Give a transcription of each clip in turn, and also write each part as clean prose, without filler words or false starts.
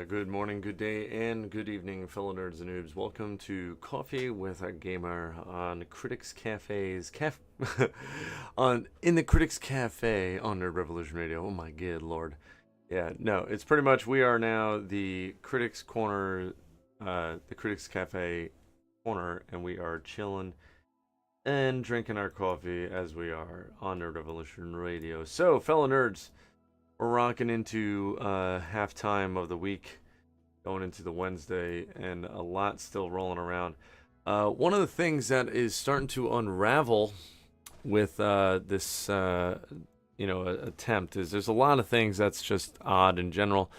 Good morning, good day, and good evening, fellow nerds and noobs. Welcome to Coffee with a Gamer on Critics Cafe's on in the Critics Cafe on Nerd Revolution Radio. Oh my good lord. Yeah, no, it's pretty much we are now the Critics Corner, the Critics Cafe corner, and we are chilling and drinking our coffee as we are on Nerd Revolution Radio. So, fellow nerds, we're rocking into halftime of the week, going into the Wednesday, and a lot still rolling around. One of the things that is starting to unravel with this, attempt is there's a lot of things that's just odd in general.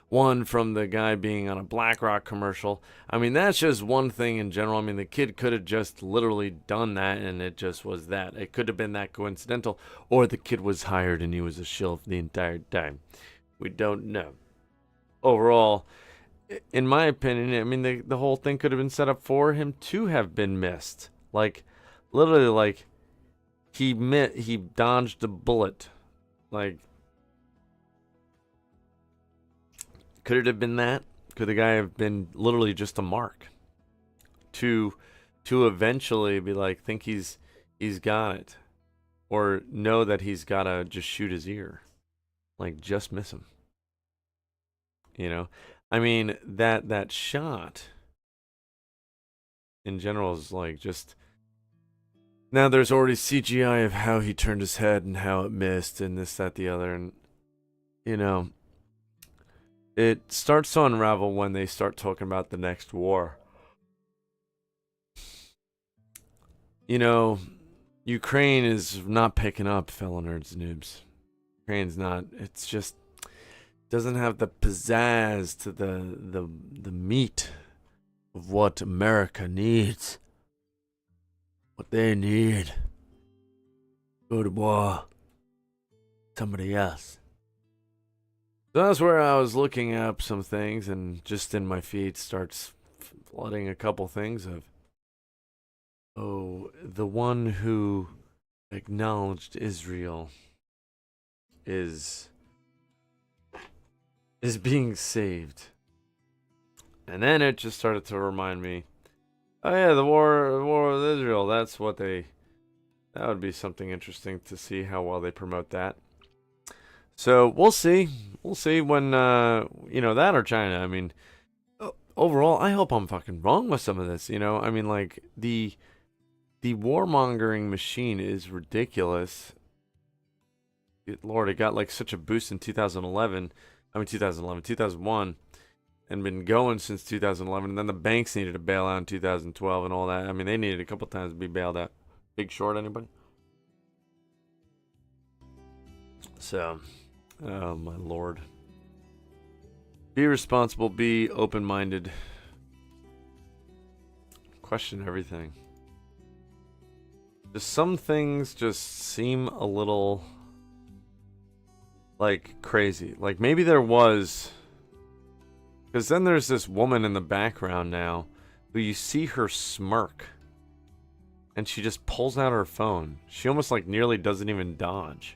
One, from the guy being on a BlackRock commercial. I mean, that's just one thing in general. I mean, the kid could have just literally done that, and it just was that. It could have been that coincidental, or the kid was hired and he was a shill the entire time. We don't know. Overall, in my opinion, I mean, the whole thing could have been set up for him to have been missed. Like, literally, like, he dodged a bullet. Like, could it have been that? Could the guy have been literally just a mark to eventually be like, think he's got it, or know that he's gotta just shoot his ear, like just miss him. You know, I mean that shot in general is like just. Now there's already CGI of how he turned his head and how it missed and this, that, the other, and you know. It starts to unravel when they start talking about the next war. You know, Ukraine is not picking up, fellow nerds and noobs. Ukraine's not. It's just doesn't have the pizzazz to the meat of what America needs. What they need. Go to war. Somebody else. So that's where I was looking up some things, and just in my feed starts flooding a couple things of, oh, the one who acknowledged Israel is being saved. And then it just started to remind me, oh yeah, the war with Israel, that would be something interesting to see how well they promote that. So we'll see. We'll see when, that or China. I mean, overall, I hope I'm fucking wrong with some of this, you know? I mean, like, the warmongering machine is ridiculous. Good Lord, it got, like, such a boost in 2001, and been going since 2011. And then the banks needed to bail out in 2012 and all that. I mean, they needed a couple times to be bailed out. Big Short, anybody? So... oh my lord. Be responsible, be open-minded. Question everything. Just some things just seem a little like crazy. Like maybe there was, because then there's this woman in the background now who you see her smirk and she just pulls out her phone. She almost like nearly doesn't even dodge.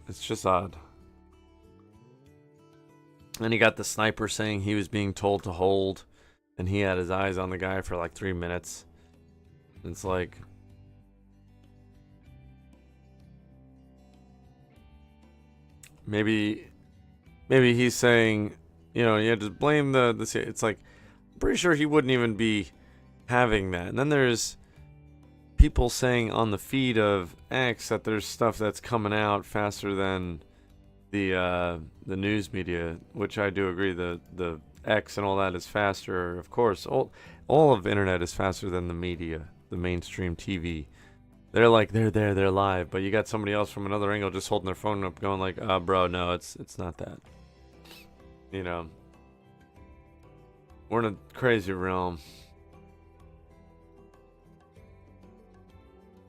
It's just odd. And he got the sniper saying he was being told to hold, and he had his eyes on the guy for like 3 minutes. It's like, maybe he's saying, just blame the. It's like, I'm pretty sure he wouldn't even be having that. And then there's people saying on the feed of X that there's stuff that's coming out faster than the news media, which I do agree. The X and all that is faster, of course. All of the internet is faster than the media, the mainstream TV. They're like they're live, but you got somebody else from another angle just holding their phone up, going like, bro, no, it's not that. You know, we're in a crazy realm.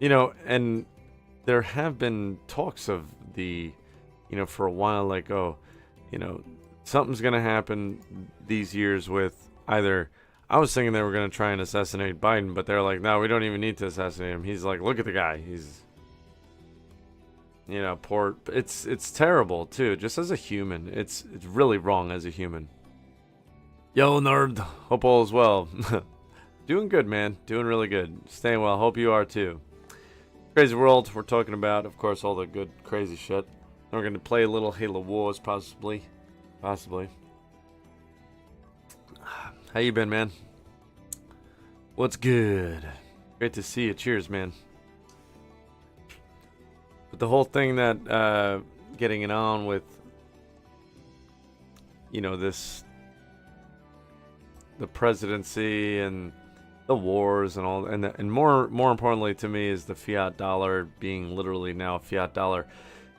You know, and there have been talks of for a while, like, something's going to happen these years with either, I was thinking they were going to try and assassinate Biden, but they're like, no, we don't even need to assassinate him. He's like, look at the guy. You know, poor. It's terrible too. Just as a human, it's really wrong as a human. Yo, nerd. Hope all is well. Doing good, man. Doing really good. Staying well. Hope you are too. Crazy World. We're talking about, of course, all the good, crazy shit. Then we're gonna play a little Halo Wars, possibly. Possibly. How you been, man? What's good? Great to see you. Cheers, man. But the whole thing that getting it on with, you know, this, the presidency and the wars and all, and more importantly to me is the fiat dollar being literally now a fiat dollar.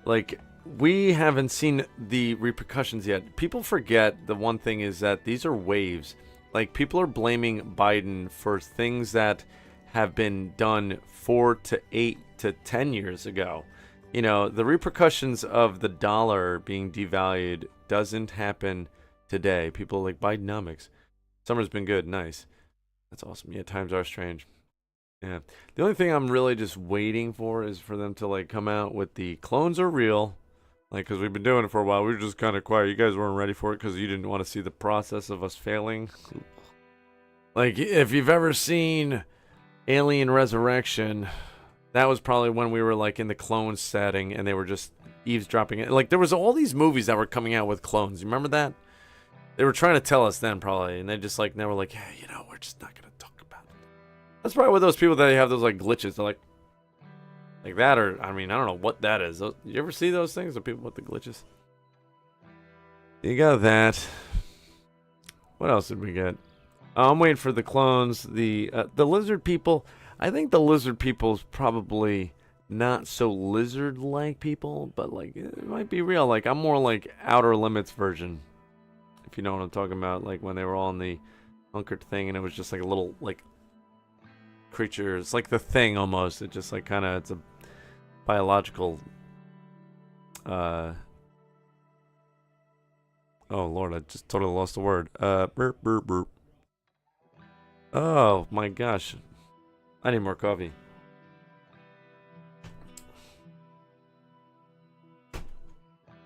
Like, we haven't seen the repercussions yet. People forget the one thing is that these are waves. Like, people are blaming Biden for things that have been done 4 to 8 to 10 years ago. You know, the repercussions of the dollar being devalued doesn't happen today. People like Bidenomics. Summer's been good. Nice. That's awesome. Yeah, times are strange. Yeah. The only thing I'm really just waiting for is for them to, like, come out with the clones are real. Like, because we've been doing it for a while. We were just kind of quiet. You guys weren't ready for it because you didn't want to see the process of us failing. Like, if you've ever seen Alien Resurrection, that was probably when we were, like, in the clone setting and they were just eavesdropping. Like, there was all these movies that were coming out with clones. You remember that? They were trying to tell us then, probably. And they just, like, never like, hey, you know, we're just not going to talk about it. That's probably with those people that have those, like, glitches. They're like that, or, I mean, I don't know what that is. You ever see those things? The people with the glitches? You got that. What else did we get? I'm waiting for the clones. The lizard people. I think the lizard people is probably not so lizard-like people, but, like, it might be real. Like, I'm more like Outer Limits version, if you know what I'm talking about. Like, when they were all in the hunkered thing, and it was just like a little, like, creature. It's like the Thing almost. It just, like, kind of, it's a biological. Oh Lord, I just totally lost the word. Burp, burp, burp. Oh my gosh, I need more coffee.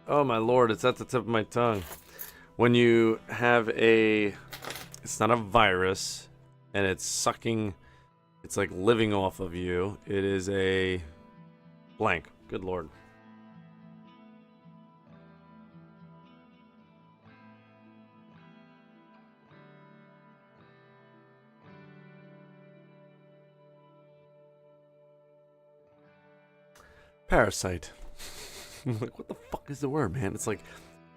Oh my Lord, it's at the tip of my tongue. When you have it's not a virus, and it's sucking, it's like living off of you. It is a blank. Good Lord. Parasite. Like, what the fuck is the word, man? It's like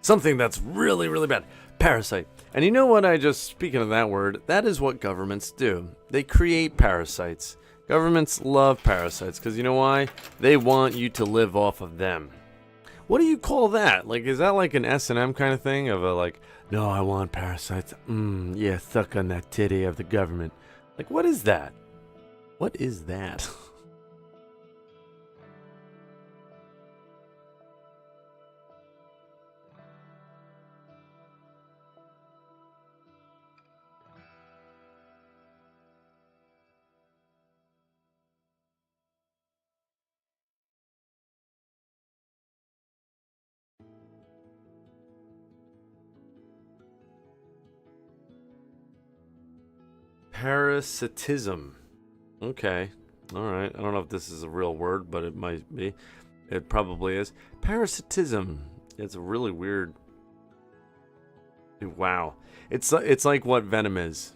something that's really, really bad. Parasite. And you know what? Speaking of that word, that is what governments do. They create parasites. Governments love parasites because you know why? They want you to live off of them. What do you call that? Like, is that like an S&M kind of thing of a, like, no, I want parasites. Yeah, suck on that titty of the government. Like, what is that? What is that? Parasitism. Okay. Alright. I don't know if this is a real word, but it might be. It probably is. Parasitism. It's a really weird. Wow. It's like what Venom is.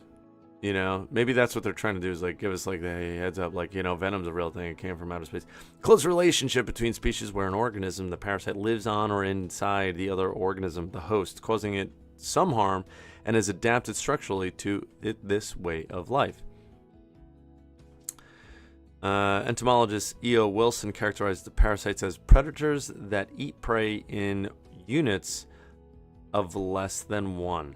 You know? Maybe that's what they're trying to do, is like give us like the heads up, like, you know, Venom's a real thing. It came from outer space. Close relationship between species where an organism, the parasite, lives on or inside the other organism, the host, causing it some harm, and is adapted structurally to this way of life. Entomologist E.O. Wilson characterized the parasites as predators that eat prey in units of less than one.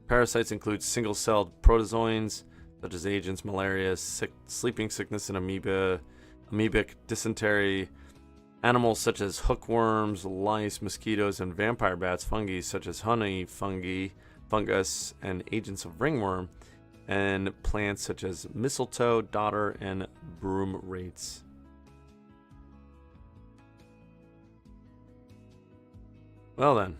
Parasites include single-celled protozoans, such as agents, malaria, sleeping sickness, and amoebic dysentery. Animals such as hookworms, lice, mosquitoes, and vampire bats, fungi such as honey fungus, and agents of ringworm, and plants such as mistletoe, dodder, and broom rates. Well then.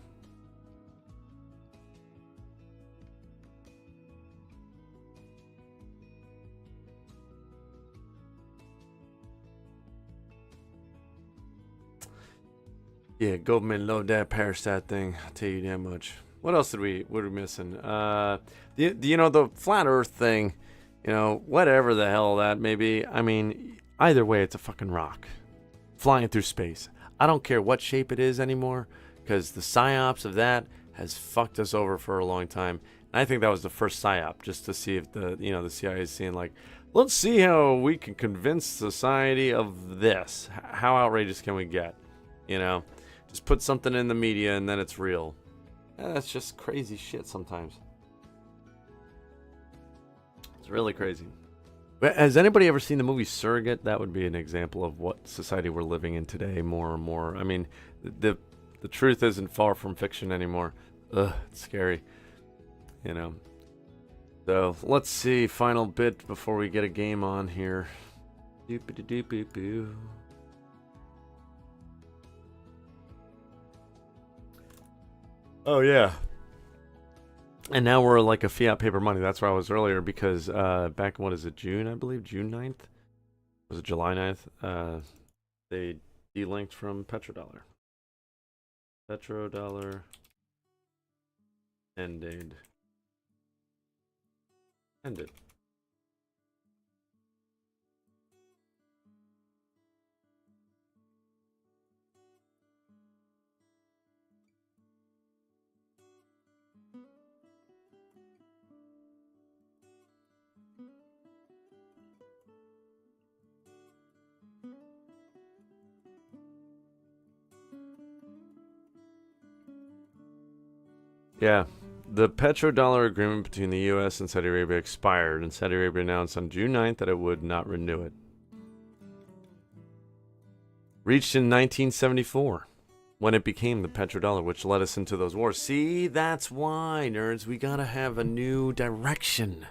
Yeah, government love that parastat thing. I'll tell you that much. What else what are we missing? The flat Earth thing. Whatever the hell that may be. I mean, either way, it's a fucking rock flying through space. I don't care what shape it is anymore, because the psyops of that has fucked us over for a long time. And I think that was the first psyop, just to see if the CIA is seeing like, let's see how we can convince society of this. How outrageous can we get? Just put something in the media and then it's real. That's just crazy shit sometimes. It's really crazy. Has anybody ever seen the movie Surrogate? That would be an example of what society we're living in today more and more. I mean, the truth isn't far from fiction anymore. Ugh, it's scary. So, let's see. Final bit before we get a game on here. Doop-a-doop-a-boo. Oh, yeah. And now we're like a fiat paper money. That's where I was earlier because back in, what is it, June, I believe? June 9th? Was it July 9th? They delinked from petrodollar. Petrodollar ended. Yeah, the petrodollar agreement between the U.S. and Saudi Arabia expired, and Saudi Arabia announced on June 9th that it would not renew it. Reached in 1974, when it became the petrodollar, which led us into those wars. See, that's why, nerds, we gotta have a new direction.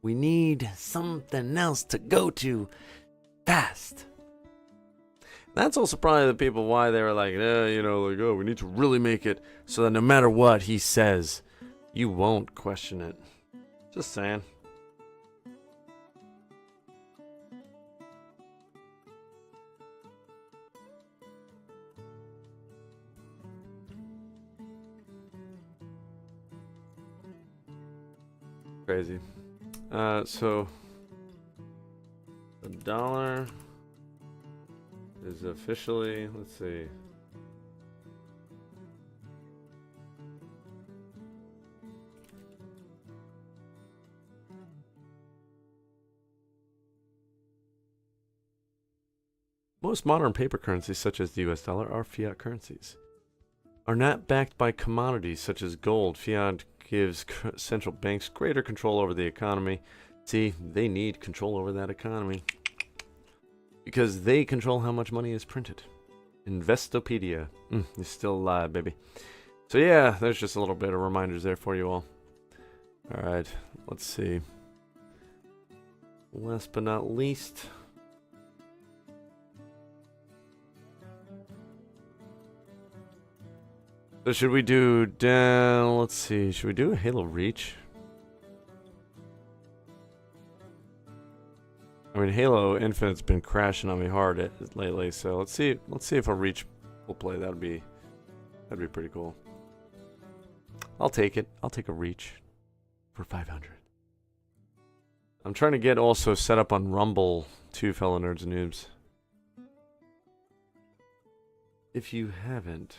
We need something else to go to fast. That's also probably the people why they were like, we need to really make it so that no matter what he says, you won't question it. Just saying. Crazy. So the dollar is officially, let's see. Most modern paper currencies, such as the US dollar, are fiat currencies. Are not backed by commodities such as gold. Fiat gives central banks greater control over the economy. See, they need control over that economy because they control how much money is printed. Investopedia. You're still alive, baby. So yeah, there's just a little bit of reminders there for you all. Alright, let's see. Last but not least, so should we do let's see, should we do a Halo Reach? I mean, Halo Infinite's been crashing on me hard lately, so let's see if a Reach will play. That'd be pretty cool. I'll take it. I'll take a Reach for 500. I'm trying to get also set up on Rumble too, fellow nerds and noobs. If you haven't,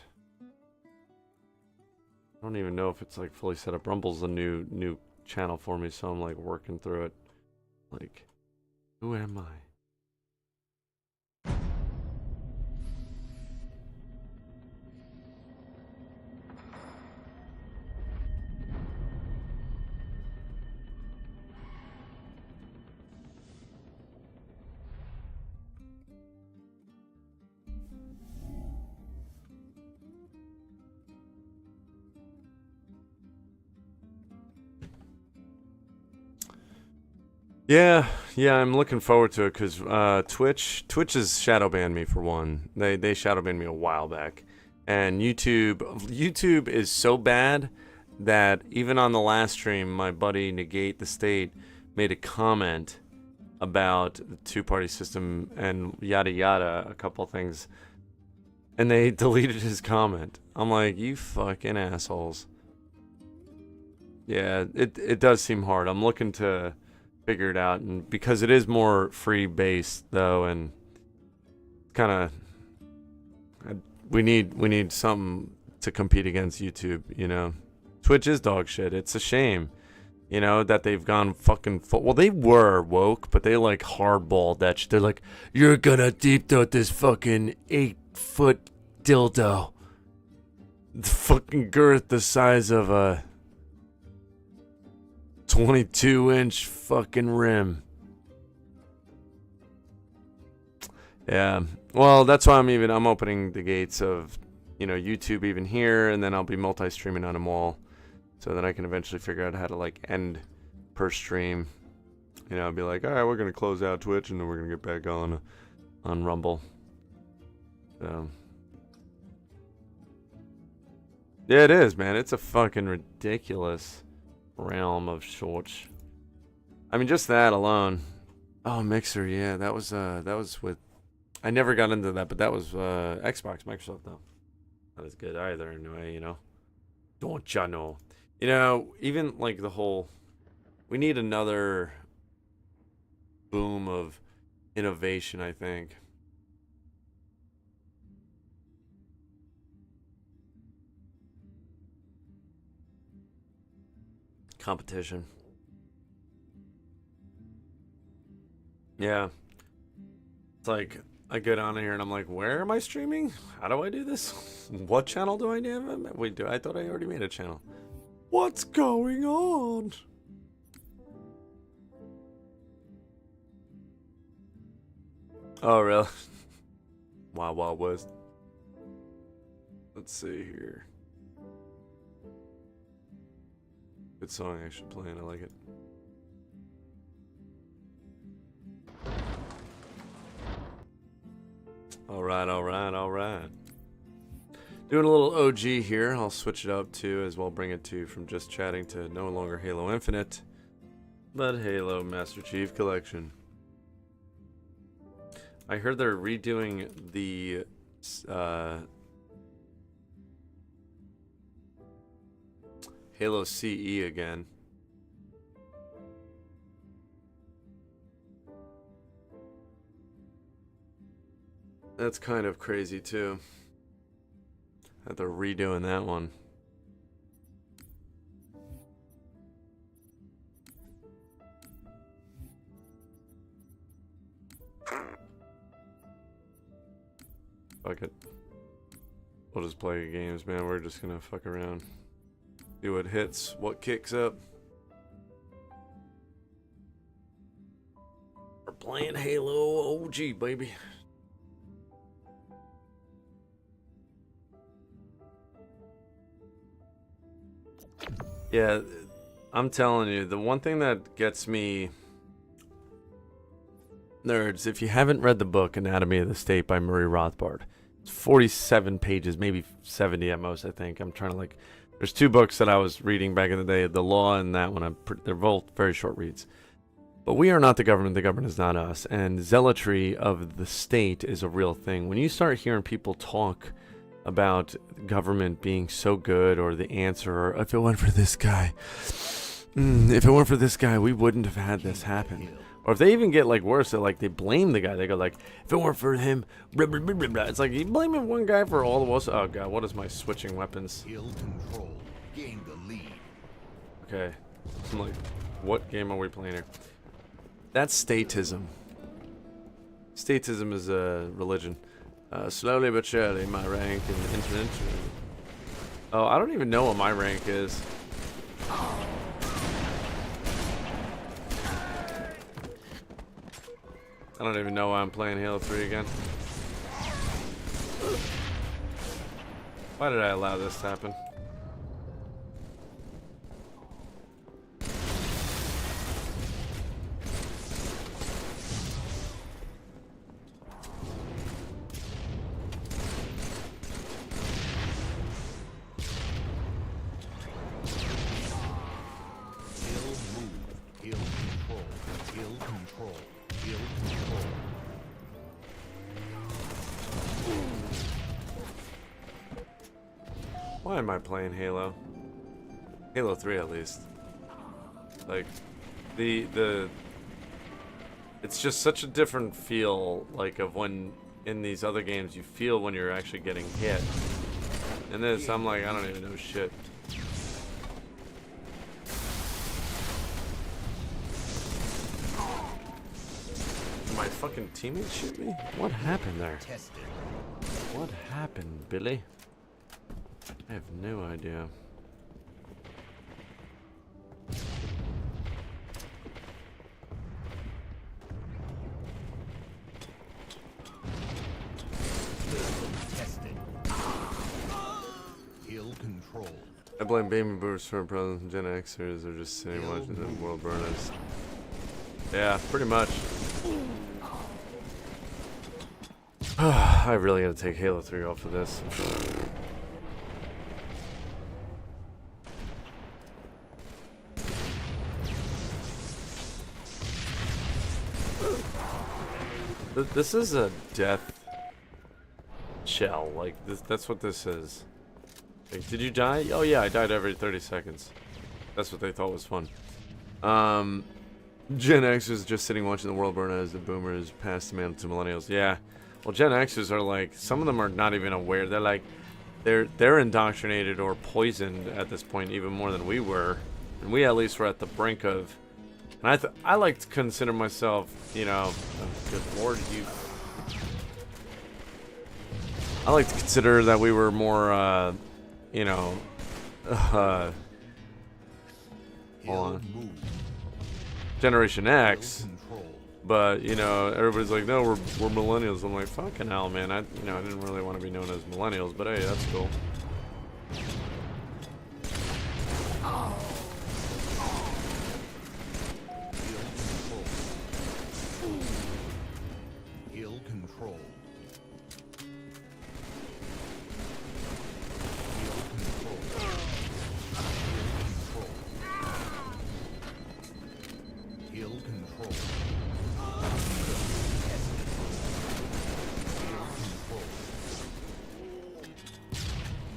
I don't even know if it's like fully set up. Rumble's a new channel for me, so I'm like working through it. Like, who am I? Yeah, I'm looking forward to it because Twitch has shadow banned me for one. They shadow banned me a while back, And YouTube is so bad that even on the last stream, my buddy Negate the State made a comment about the two-party system and yada yada, a couple things, and they deleted his comment. I'm like, you fucking assholes. Yeah, it does seem hard. I'm looking to figure it out, and because it is more free based though, and kind of we need something to compete against YouTube, you know. Twitch is dog shit. It's a shame, you know, that they've gone fucking well, they were woke, but they like hardballed that shit. They're like, you're gonna deep throat this fucking 8-foot dildo, the fucking girth the size of a 22-inch fucking rim. Yeah, well, that's why I'm opening the gates of, you know, YouTube even here, and then I'll be multi-streaming on them all, so that I can eventually figure out how to like end per stream. You know, I'll be like, all right, we're gonna close out Twitch, and then we're gonna get back on Rumble. So yeah, it is, man. It's a fucking ridiculous realm of shorts. I mean, just that alone. Oh, Mixer, yeah, that was with. I never got into that, but that was Xbox, Microsoft though. Not as good either, anyway. You know, don't ya know? You know, even like the whole. We need another boom of innovation, I think. Competition. Yeah. It's like I get on here and I'm like, where am I streaming? How do I do this? What channel do I have? Wait, I thought I already made a channel. What's going on? Oh, really? Wild Wild West. Let's see here. Good song I should play, and I like it. Alright. Doing a little OG here. I'll switch it up too, as well bring it to from just chatting to no longer Halo Infinite, but Halo Master Chief Collection. I heard they're redoing the Halo CE again. That's kind of crazy too, that they're redoing that one. Fuck it. We'll just play games, man. We're just gonna fuck around. See what hits, what kicks up. We're playing Halo OG, baby. Yeah, I'm telling you, the one thing that gets me, nerds, if you haven't read the book Anatomy of the State by Murray Rothbard, it's 47 pages, maybe 70 at most, I think. I'm trying to like, there's two books that I was reading back in the day, The Law and that one. They're both very short reads. But we are not the government is not us, and zealotry of the state is a real thing. When you start hearing people talk about government being so good, or the answer, or if it weren't for this guy, if it weren't for this guy, we wouldn't have had this happen. Or if they even get like worse, they're like, they blame the guy. They go like, if it weren't for him, blah, blah, blah, blah, blah. It's like, you blaming one guy for all of us. Oh god, what is my switching weapons? Control. Gain the lead. Okay, I'm like, what game are we playing here? That's statism. Statism is a religion. Slowly but surely, my rank in the internet. Oh, I don't even know what my rank is. I don't even know why I'm playing Halo 3 again. Why did I allow this to happen? control. Kill control. Why am I playing Halo? Halo 3 at least. Like, it's just such a different feel, like, of when in these other games you feel when you're actually getting hit. In this, I'm like, I don't even know shit. My fucking teammate shoot me? What happened there? Tested. What happened, Billy? I have no idea. Tested. Kill control. I blame baby boomers for problems and Gen Xers are just sitting watching the world burn us. Yeah, pretty much. I really gotta take Halo 3 off of this. This is a death shell. Like, that's what this is. Like, did you die? Oh yeah, I died every 30 seconds. That's what they thought was fun. Gen X is just sitting watching the world burn as the boomers pass the mantle to millennials. Yeah. Well, Gen Xers are like, some of them are not even aware. They're like, they're indoctrinated or poisoned at this point even more than we were. And we at least were at the brink of, and I like to consider myself, you know, oh, good lord, I like to consider that we were more, you know, hold on. Generation X, but you know, everybody's like, no, we're millennials. I'm like, fucking hell, man. I didn't really want to be known as millennials, but hey, that's cool. Kill control. Kill control.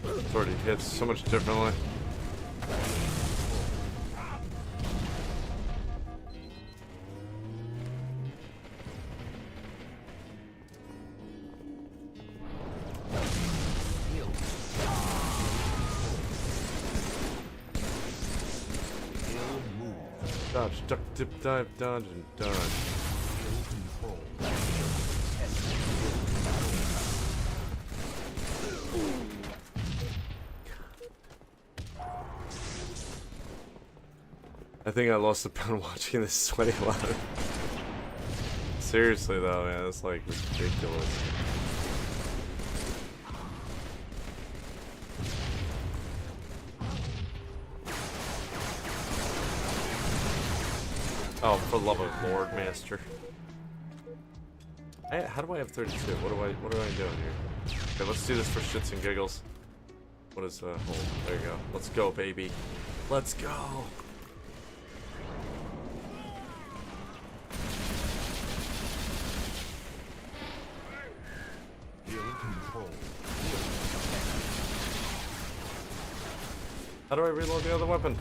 It's already hits so much differently. Dodge, duck, dip, dive, dodge, and dodge. I think I lost a pound watching this sweaty a lot. Seriously though, man, that's like ridiculous. Oh, for the love of Lord, Master. How do I have 32? What am I doing here? Okay, let's do this for shits and giggles. What is hold? There you go. Let's go, baby. Let's go. How do I reload the other weapon?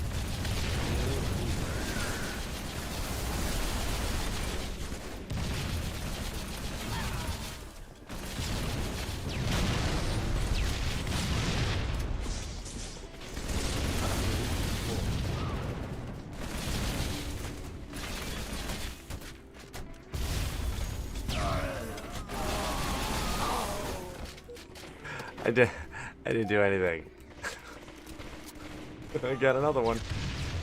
I didn't do anything. I got another one.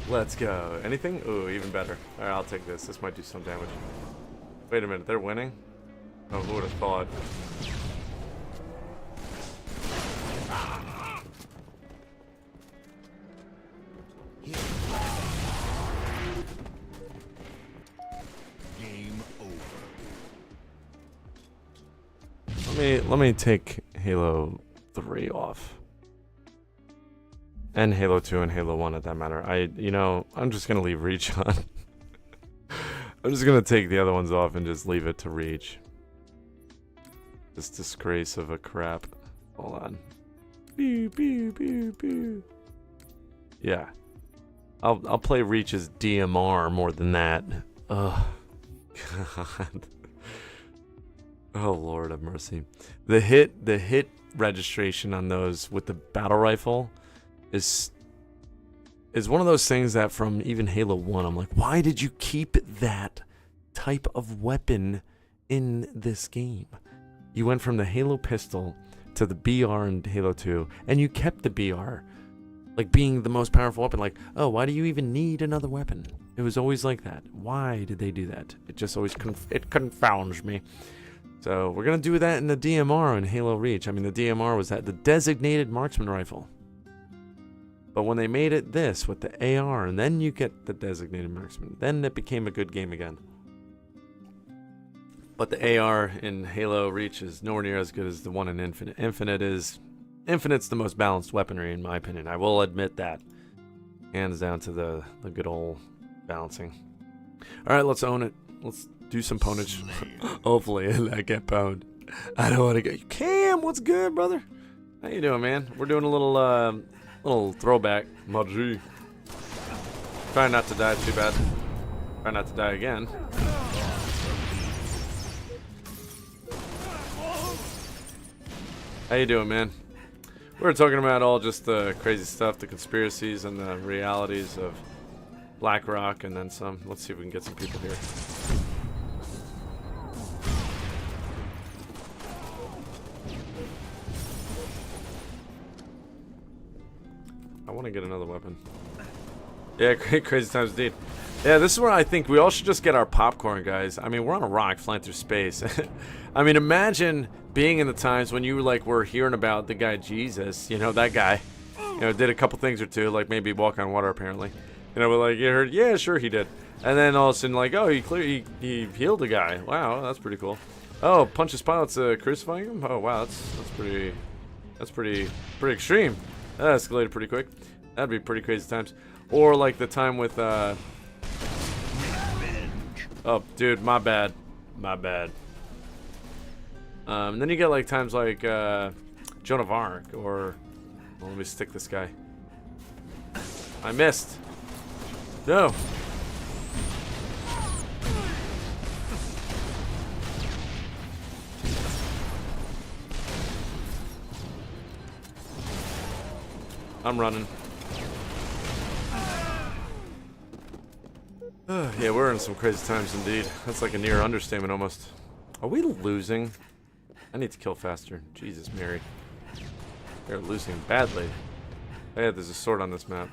Let's go. Anything? Ooh, even better. Alright, I'll take this. This might do some damage. Wait a minute, they're winning? Oh, who would have thought? Game over. Let me take Halo 3 off. And Halo 2 and Halo 1 at that matter. I'm just gonna leave Reach on. I'm just gonna take the other ones off and just leave it to Reach. This disgrace of a crap. Hold on. Pew, pew, pew, pew. Yeah. I'll play Reach as DMR more than that. Ugh. God. Oh Lord have mercy. The hit registration on those with the battle rifle is one of those things that from even Halo 1, I'm like, why did you keep that type of weapon in this game? You went from the Halo pistol to the BR in Halo 2, and you kept the BR, like being the most powerful weapon. Like, oh, why do you even need another weapon? It was always like that. Why did they do that? It just always it confounds me. So we're gonna do that in the DMR in Halo Reach. I mean, the DMR was the designated marksman rifle. But when they made it this with the AR, and then you get the designated marksman, then it became a good game again. But the AR in Halo Reach is nowhere near as good as the one in Infinite. Infinite's the most balanced weaponry in my opinion. I will admit that. Hands down to the good old balancing. Alright, let's own it. Let's do some pwnage. Hopefully I get pwned. I don't want to get... Cam, what's good, brother? How you doing, man? We're doing a little throwback. Maji. Try not to die too bad. Try not to die again. How you doing, man? We were talking about all just the crazy stuff, the conspiracies and the realities of BlackRock, and then some. Let's see if we can get some people here. I want to get another weapon. Yeah, crazy times indeed. Yeah, this is where I think we all should just get our popcorn, guys. I mean, we're on a rock flying through space. I mean, imagine being in the times when you were hearing about the guy Jesus, that guy, did a couple things or two, like maybe walk on water apparently. We're like, you heard, yeah, sure he did. And then all of a sudden, like, oh, he healed a guy. Wow, that's pretty cool. Oh, Pontius Pilate's crucifying him. Oh, wow, that's pretty extreme. That escalated pretty quick. That'd be pretty crazy times. Or like the time with oh, dude, my bad. And then you get like times like Joan of Arc, or well, let me stick this guy. I missed. No. I'm running. Yeah, we're in some crazy times indeed. That's like a near understatement almost. Are we losing? I need to kill faster. Jesus, Mary. We're losing badly. Oh, yeah, there's a sword on this map.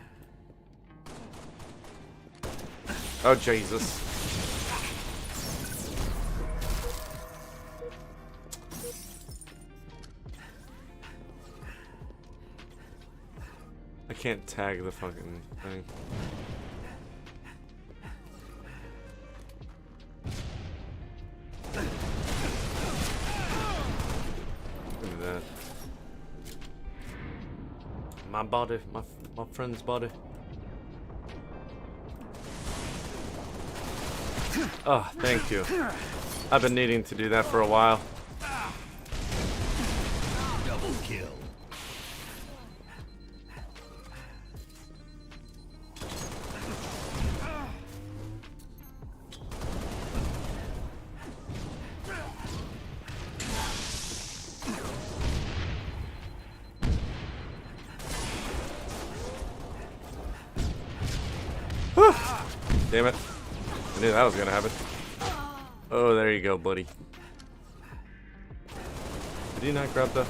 Oh, Jesus. I can't tag the fucking thing. Look at that. My body, my friend's body. Oh, thank you. I've been needing to do that for a while. Double kill. Damn it. I knew that was gonna happen. Oh, there you go, buddy. Did he not grab the...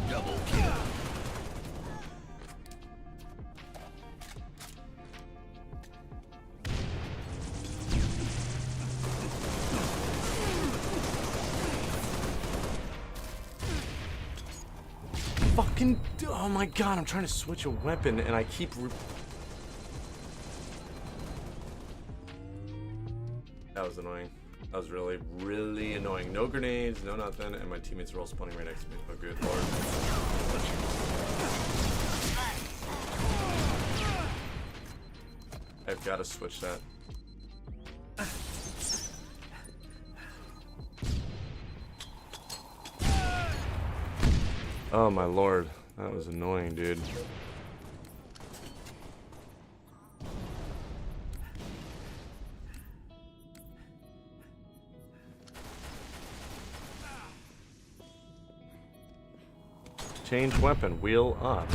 Double kill. Fucking... Oh my god, I'm trying to switch a weapon and I keep... That was annoying. That was really, really annoying. No grenades, no nothing, and my teammates are all spawning right next to me. Oh, good lord. I've got to switch that. Oh my lord, that was annoying, dude. Change weapon, wheel up.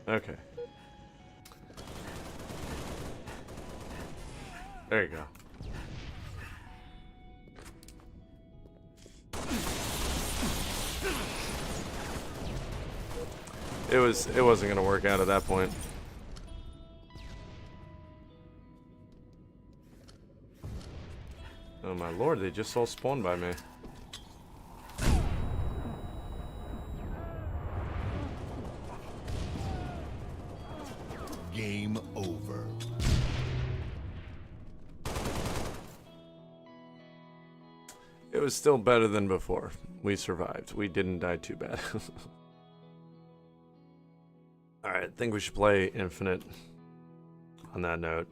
Okay. There you go. It wasn't gonna work out at that point. Oh my lord, they just all spawned by me. Game over. It was still better than before. We survived. We didn't die too bad. Alright, I think we should play Infinite on that note.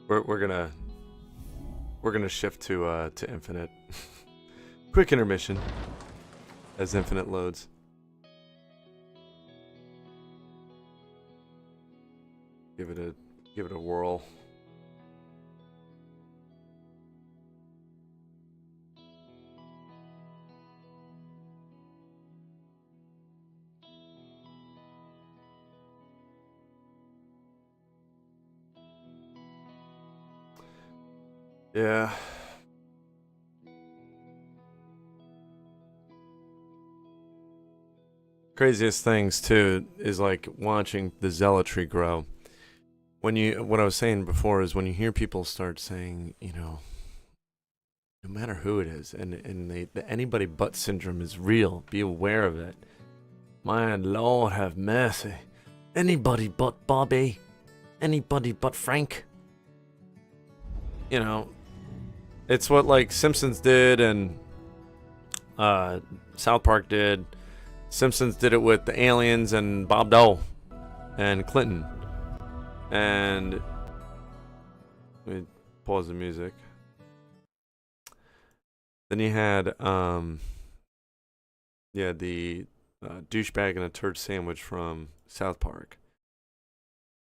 We're gonna shift to Infinite. Quick intermission as Infinite loads. Give it a whirl. Yeah. Craziest things too is like watching the zealotry grow. What I was saying before is when you hear people start saying, you know, no matter who it is, and the anybody but syndrome is real. Be aware of it. My Lord have mercy. Anybody but Bobby. Anybody but Frank. You know, it's what like Simpsons did and South Park did. Simpsons did it with the aliens and Bob Dole and Clinton. And let me pause the music. Then you had the douchebag and a turd sandwich from South Park.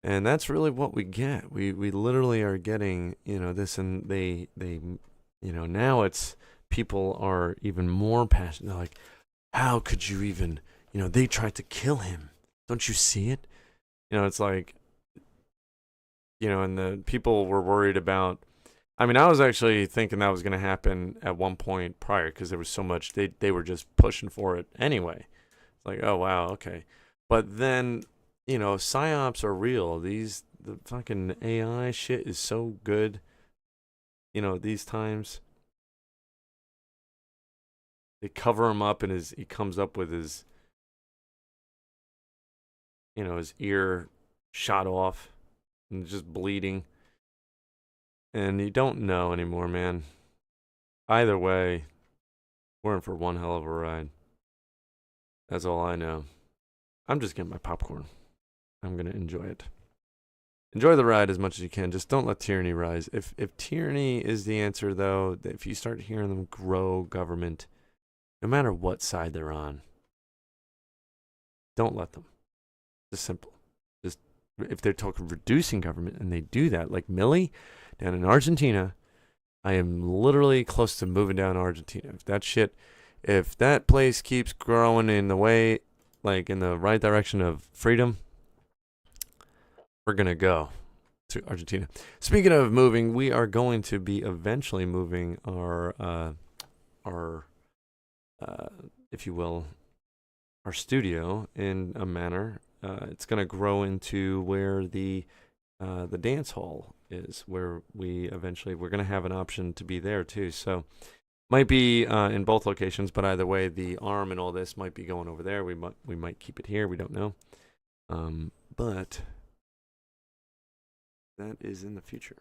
And that's really what we get. We literally are getting, you know, this, and they you know, now it's people are even more passionate. They're like, how could you even, you know, they tried to kill him. Don't you see it? You know, it's like, you know, and the people were worried about, I mean, I was actually thinking that was going to happen at one point prior because there was so much, they were just pushing for it anyway. It's like, oh, wow, okay. But then, you know, psyops are real. The fucking AI shit is so good, you know, these times. They cover him up and he comes up with his, you know, his ear shot off and just bleeding. And you don't know anymore, man. Either way, we're in for one hell of a ride. That's all I know. I'm just getting my popcorn. I'm going to enjoy it. Enjoy the ride as much as you can. Just don't let tyranny rise. If tyranny is the answer, though, if you start hearing them grow government, no matter what side they're on, don't let them. Just simple. Just if they're talking reducing government and they do that, like Millie down in Argentina, I am literally close to moving down to Argentina. If that place keeps growing in the way, like in the right direction of freedom, we're going to go to Argentina. Speaking of moving, we are going to be eventually moving our if you will, our studio in a manner it's going to grow into where the dance hall is, where we're going to have an option to be there too. So might be in both locations, but either way, the arm and all this might be going over there. We might keep it here. We don't know, but that is in the future.